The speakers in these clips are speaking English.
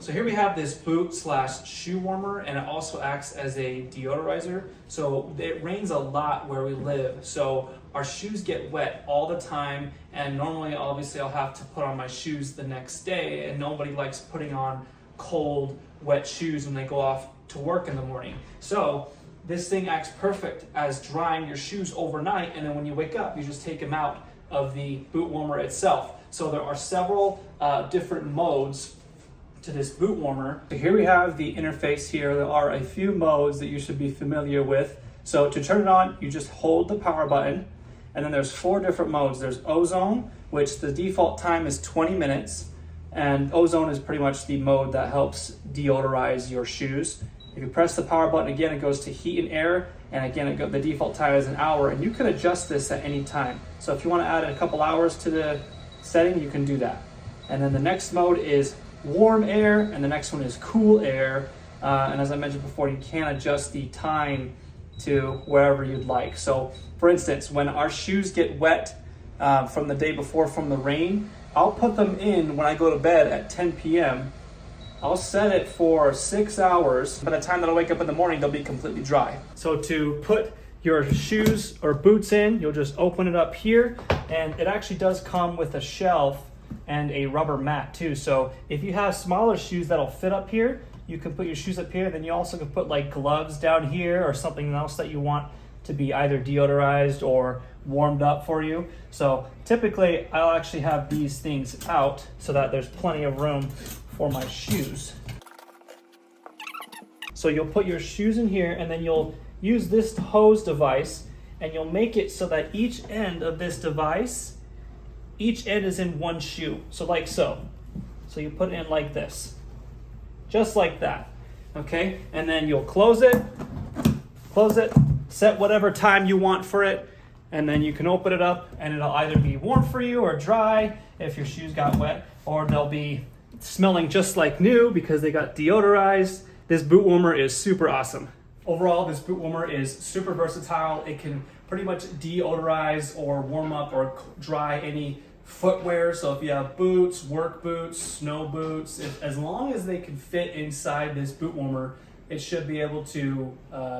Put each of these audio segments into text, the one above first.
So here we have this boot slash shoe warmer, and it also acts as a deodorizer. So it rains a lot where we live. So our shoes get wet all the time, and normally obviously I'll have to put on my shoes the next day, and nobody likes putting on cold, wet shoes when they go off to work in the morning. So this thing acts perfect as drying your shoes overnight, and then when you wake up, you just take them out of the boot warmer itself. So there are several different modes to this boot warmer. So here we have the interface here. There are a few modes that you should be familiar with. So to turn it on, you just hold the power button, and then there's 4 different modes. There's ozone, which the default time is 20 minutes, and ozone is pretty much the mode that helps deodorize your shoes. If you press the power button again, it goes to heat and air, and again, the default time is an hour, and you can adjust this at any time. So if you want to add a couple hours to the setting, you can do that. And then the next mode is warm air, and the next one is cool air. And as I mentioned before, you can adjust the time to wherever you'd like. So for instance, when our shoes get wet from the day before from the rain, I'll put them in when I go to bed at 10 p.m. I'll set it for 6 hours. By the time that I wake up in the morning, they'll be completely dry. So to put your shoes or boots in, you'll just open it up here, and it actually does come with a shelf and a rubber mat too. So if you have smaller shoes that'll fit up here, you can put your shoes up here. Then you also can put like gloves down here or something else that you want to be either deodorized or warmed up for you. So typically I'll actually have these things out so that there's plenty of room for my shoes. So you'll put your shoes in here, and then you'll use this hose device, and you'll make it so that each end of this device, each end is in one shoe. So like so. So you put it in like this, just like that, okay? And then you'll close it, set whatever time you want for it, and then you can open it up, and it'll either be warm for you or dry if your shoes got wet, or they'll be smelling just like new because they got deodorized. This boot warmer is super awesome. Overall, this boot warmer is super versatile. It can pretty much deodorize or warm up or dry any footwear. So if you have boots, work boots, snow boots, as long as they can fit inside this boot warmer, it should be able to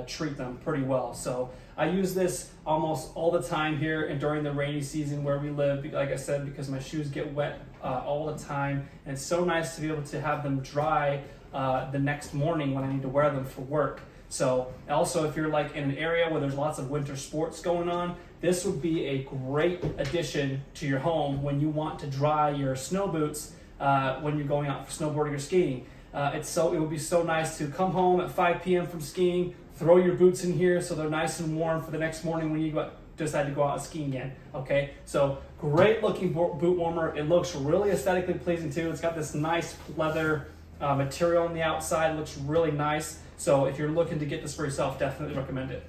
treat them pretty well. So I use this almost all the time here and during the rainy season where we live, like I said, because my shoes get wet all the time. And it's so nice to be able to have them dry the next morning when I need to wear them for work. So also, if you're like in an area where there's lots of winter sports going on, this would be a great addition to your home when you want to dry your snow boots when you're going out for snowboarding or skiing. It would be so nice to come home at 5 p.m. from skiing, throw your boots in here so they're nice and warm for the next morning when you decide to go out skiing again. Okay, so great looking boot warmer. It looks really aesthetically pleasing too. It's got this nice leather material on the outside. It looks really nice. So if you're looking to get this for yourself, definitely recommend it.